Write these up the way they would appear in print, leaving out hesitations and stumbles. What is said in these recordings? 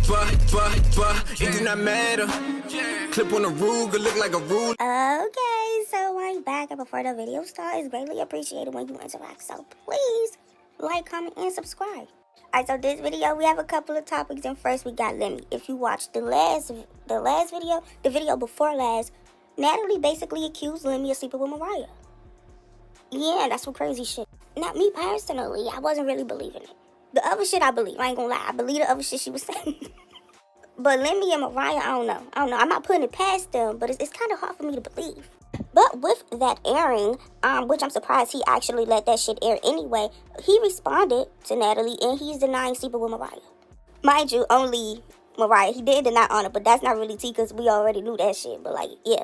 It do not matter. Clip on the Ruger, look like a rule. Okay, so I'm back, and before the video starts, it's greatly appreciated when you interact, so please like, comment, and subscribe. Alright, so this video, we have a couple of topics, and first we got Limmy. If you watched the last video, the video before last, Natalie basically accused Limmy of sleeping with Mariah. Yeah, that's some crazy shit. Not me personally, I wasn't really believing it. The other shit I believe, I ain't gonna lie, I believe the other shit she was saying. But Limmy and Mariah, I don't know. I'm not putting it past them, but it's kind of hard for me to believe. But with that airing, which I'm surprised he actually let that shit air anyway, he responded to Natalie, and he's denying sleeping with Mariah. Mind you, only Mariah. He did deny Honor, but that's not really tea, because we already knew that shit. But, like, yeah.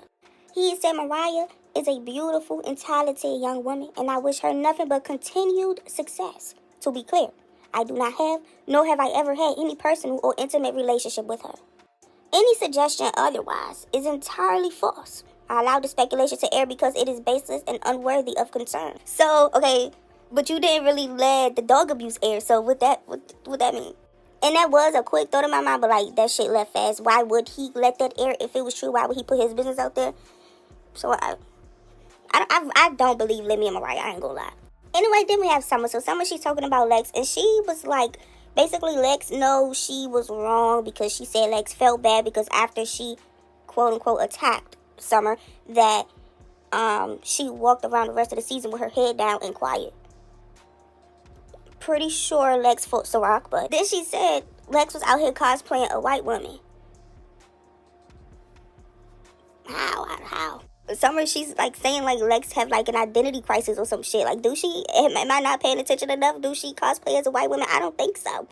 He said Mariah is a beautiful and talented young woman, and I wish her nothing but continued success. To be clear, I do not have, nor have I ever had any personal or intimate relationship with her. Any suggestion otherwise is entirely false. I allow the speculation to air because it is baseless and unworthy of concern. So, okay, but you didn't really let the dog abuse air, so what that mean? And that was a quick thought in my mind, but like, that shit left fast. Why would he let that air if it was true? Why would he put his business out there? So I don't believe Limmy and Mariah, I ain't gonna lie. Anyway, then we have Summer. So Summer, she's talking about Lex, and she was like, basically Lex knows she was wrong because she said Lex felt bad because after she, quote unquote, attacked Summer, that she walked around the rest of the season with her head down and quiet. Pretty sure Lex fought Ciroc, but then she said Lex was out here cosplaying a white woman. How? Summer, she's like saying like Lex have like an identity crisis or some shit. Like, do she? Am I not paying attention enough? Do she cosplay as a white woman? I don't think so.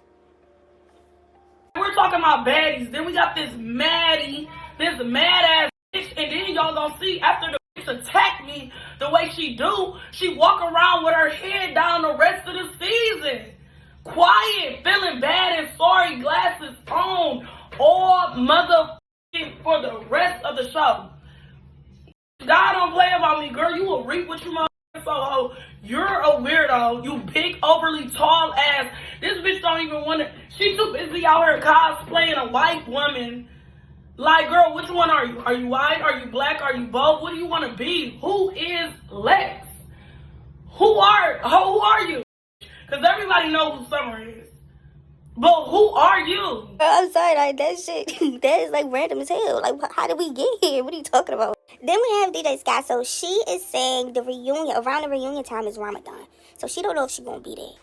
We're talking about baddies. Then we got this Maddie, this mad ass bitch, and then y'all gonna see after the bitch attack me the way she do, she walk around with her head down the rest of the season. Quiet, feeling bad and sorry, glasses on, all motherfucking for the rest of the show. God don't play about me, girl. You will reap what you motherfucking sow. You're a weirdo. You big, overly tall ass. This bitch don't even want to. She too busy out here cosplaying a white woman. Like, girl, which one are you? Are you white? Are you black? Are you both? What do you want to be? Who is Lex? Who are you? Because everybody knows who Summer is. But who are you? I'm sorry, like, that shit, that is like random as hell. Like, how did we get here? What are you talking about? Then we have DJ Sky. So she is saying around the reunion time is Ramadan. So she don't know if she's gonna be there.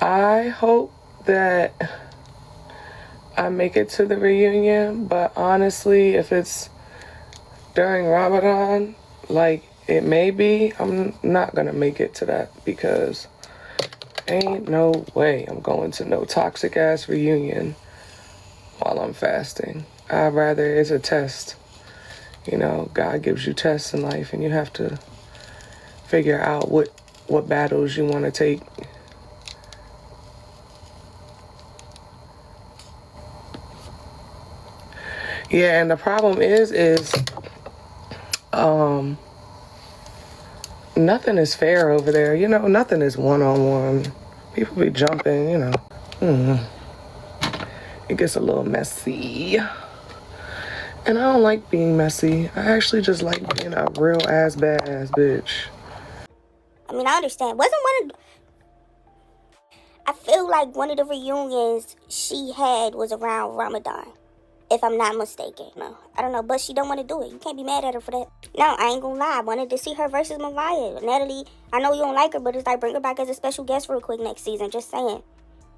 I hope that I make it to the reunion, but honestly, if it's during Ramadan, like it may be, I'm not gonna make it to that because ain't no way I'm going to no toxic ass reunion while I'm fasting. I'd rather it's a test. You know, God gives you tests in life and you have to figure out what battles you want to take. Yeah, and the problem is nothing is fair over there. You know, nothing is one-on-one. People be jumping, you know. It gets a little messy. And I don't like being messy. I actually just like being a real ass badass bitch. I mean, I understand. I feel like one of the reunions she had was around Ramadan, if I'm not mistaken. No, I don't know, but she don't want to do it. You can't be mad at her for that. No, I ain't gonna lie. I wanted to see her versus Mariah. Natalie, I know you don't like her, but it's like, bring her back as a special guest real quick next season. Just saying.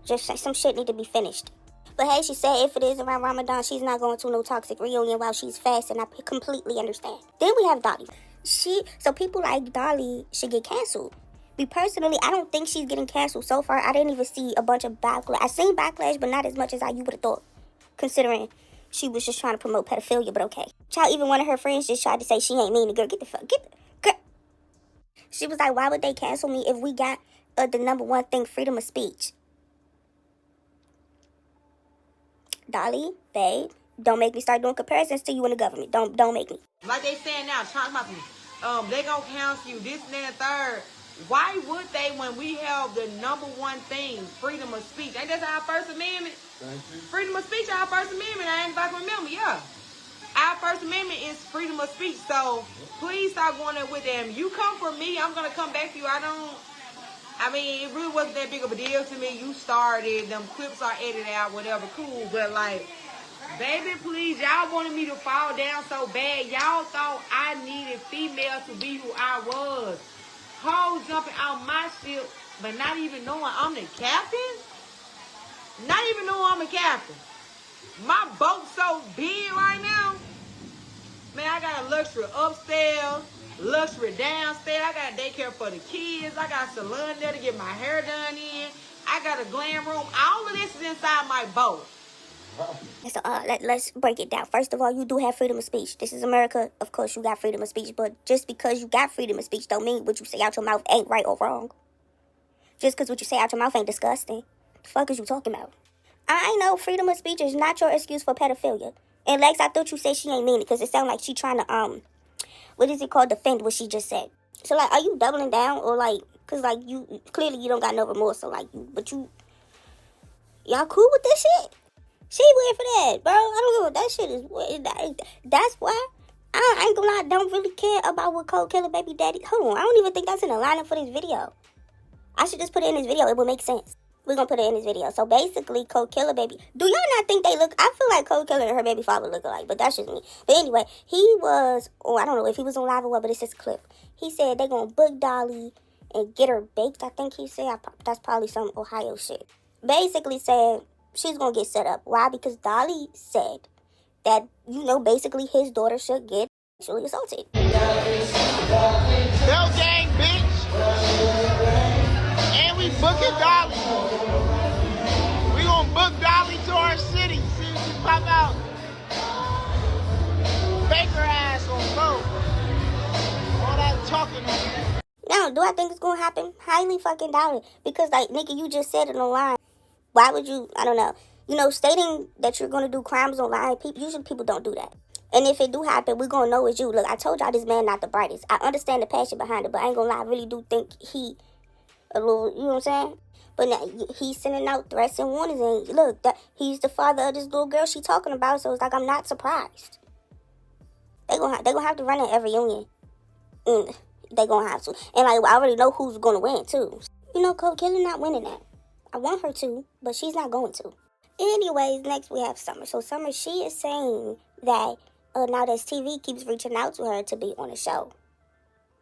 Just some shit need to be finished. But hey, she said if it is around Ramadan, she's not going to no toxic reunion while she's fasting. I completely understand. Then we have Dolly. So people like Dolly should get canceled. Me personally, I don't think she's getting canceled. So far, I didn't even see a bunch of backlash. I seen backlash, but not as much as you would have thought, considering she was just trying to promote pedophilia, but okay. Child, even one of her friends just tried to say she ain't mean to girl. Girl. She was like, why would they cancel me if we got the #1 thing, freedom of speech? Dolly, babe, don't make me start doing comparisons to you and the government. Don't make me. Like they saying now, talking about me. They gonna cancel you, this and that and third. Why would they when we have the number one thing, freedom of speech? Ain't that our First Amendment? Freedom of speech, our First Amendment. I ain't about to remember, yeah. Our First Amendment is freedom of speech. So please stop going there with them. You come for me, I'm going to come back for you. I mean, it really wasn't that big of a deal to me. You started, them clips are edited out, whatever, cool. But like, baby, please, y'all wanted me to fall down so bad. Y'all thought I needed female to be who I was. Hoes jumping out my ship, but not even knowing I'm the captain? Not even knowing I'm a captain. My boat's so big right now. Man, I got a luxury upstairs, luxury downstairs. I got daycare for the kids. I got a salon there to get my hair done in. I got a glam room. All of this is inside my boat. So let's break it down. First of all, you do have freedom of speech. This is America. Of course, you got freedom of speech. But just because you got freedom of speech don't mean what you say out your mouth ain't right or wrong. Just because what you say out your mouth ain't disgusting. The fuck is you talking about? I know freedom of speech is not your excuse for pedophilia. And Lex, I thought you said she ain't mean it because it sounded like she trying to, what is it called, defend what she just said. So, like, are you doubling down or, like, because, like, you, clearly you don't got no remorse, so, like, y'all cool with this shit? She weird for that, bro. I don't know what that shit is. That's why I ain't gonna lie, I don't really care about what KoldK Baby Daddy. Hold on, I don't even think that's in the lineup for this video. I should just put it in this video. It would make sense. We're gonna put it in this video. So basically, KoldK Baby. Do y'all not think they look? I feel like KoldK and her baby father look alike, but that's just me. But anyway, he was. Oh, I don't know if he was on live or what, but it's this clip. He said they gonna book Dolly and get her baked. I think he said that's probably some Ohio shit. Basically said she's gonna get set up. Why? Because Dolly said that, you know, basically his daughter should get sexually assaulted. Bell gang, bitch. And we booking Dolly. We gonna book Dolly to our city. See if she pop out. Fake her ass on boat. All that talking on her. Now, do I think it's gonna happen? Highly fucking doubt it. Because, like, nigga, you just said it online. Why would you, I don't know, you know, stating that you're going to do crimes online, usually people don't do that. And if it do happen, we're going to know it's you. Look, I told y'all this man not the brightest. I understand the passion behind it, but I ain't going to lie, I really do think he a little, you know what I'm saying? But now, he's sending out threats and warnings, and look, he's the father of this little girl she talking about, so it's like I'm not surprised. They gonna have to run it every union. They gonna have to. And like, I already know who's going to win, too. You know, KoldK not winning that. I want her to, but she's not going to. Anyways, next we have Summer. So Summer, she is saying that now that TV keeps reaching out to her to be on the show.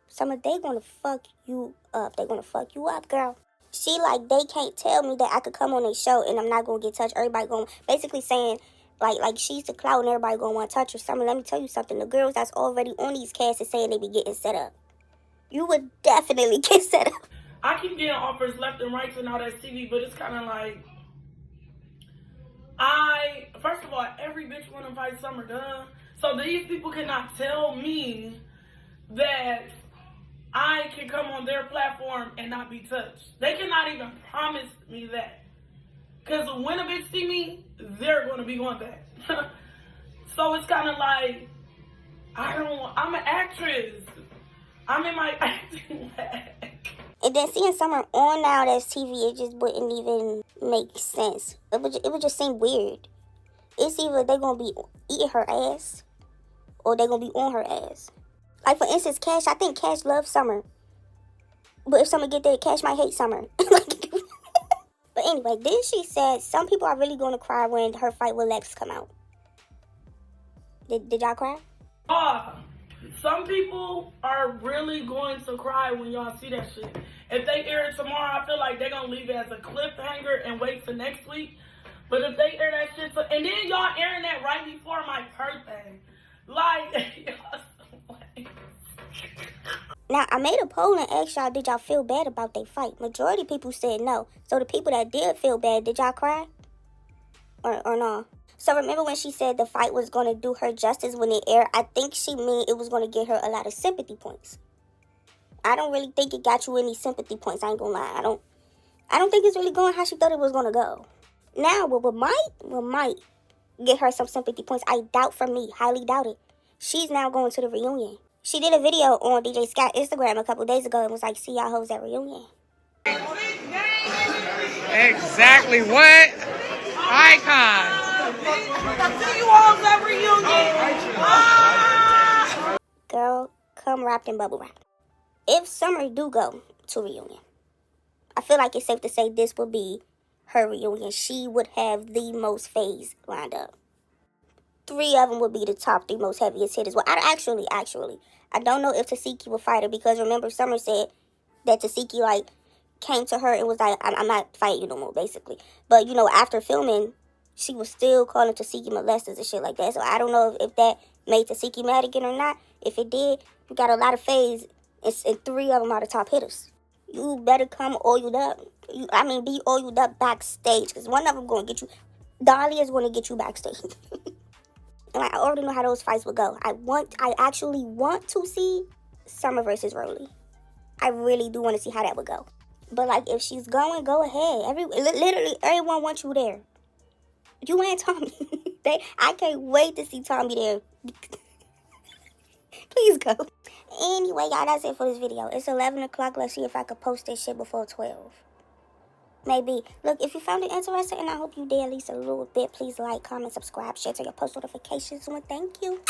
Summer, they gonna fuck you up. They gonna fuck you up, girl. She like, they can't tell me that I could come on their show and I'm not gonna get touched. Everybody going, basically saying, like she's the clout and everybody gonna want to touch her. Summer, let me tell you something. The girls that's already on these casts is saying they be getting set up. You would definitely get set up. I keep getting offers left and right and all that TV, but it's kind of like, first of all, every bitch want to fight Summer, duh. So these people cannot tell me that I can come on their platform and not be touched. They cannot even promise me that. Because when a bitch see me, they're going to be going back. So it's kind of like, I'm an actress. I'm in my acting bag. And then seeing Summer on Now That's TV, it just wouldn't even make sense. It would just seem weird. It's either they're going to be eating her ass or they're going to be on her ass. Like, for instance, Cash, I think Cash loves Summer. But if Summer get there, Cash might hate Summer. But anyway, then she said some people are really going to cry when her fight with Lex come out. Did y'all cry? Some people are really going to cry when y'all see that shit. If they air it tomorrow, I feel like they're going to leave it as a cliffhanger and wait for next week. But if they air that shit, and then y'all airing that right before my birthday. Like, Now, I made a poll and asked y'all, did y'all feel bad about their fight? Majority of people said no. So the people that did feel bad, did y'all cry? Or no? So remember when she said the fight was going to do her justice when it aired? I think she meant it was going to get her a lot of sympathy points. I don't really think it got you any sympathy points. I ain't gonna lie. I don't think it's really going how she thought it was going to go. Now, what might get her some sympathy points, I doubt for me, highly doubt it. She's now going to the reunion. She did a video on DJ Scott's Instagram a couple days ago and was like, see y'all hoes at Reunion. Exactly what? Icon. See you all at Reunion. Girl, come wrapped in bubble wrap. If Summer do go to Reunion, I feel like it's safe to say this will be her reunion. She would have the most phase lined up. 3 of them would be the top 3 most heaviest hitters. Well, actually, I don't know if Tasiki will fight her because remember Summer said that Tasiki like came to her and was like, I'm not fighting you no more, basically. But you know, after filming, she was still calling Tasiki molesters and shit like that. So I don't know if that made Tasiki mad again or not. If it did, you got a lot of phase, and 3 of them are the top hitters. You better come oiled up. Be oiled up backstage because one of them going to get you. Dolly is going to get you backstage. And I already know how those fights would go. I actually want to see Summer versus Rolly. I really do want to see how that would go. But like, if she's going, go ahead. Literally, everyone wants you there. You and Tommy. I can't wait to see Tommy there. Please go. Anyway, y'all, that's it for this video. It's 11 o'clock. Let's see if I could post this shit before 12. Maybe. Look, if you found it interesting, and I hope you did at least a little bit, please like, comment, subscribe, share, turn your post notifications on. Thank you.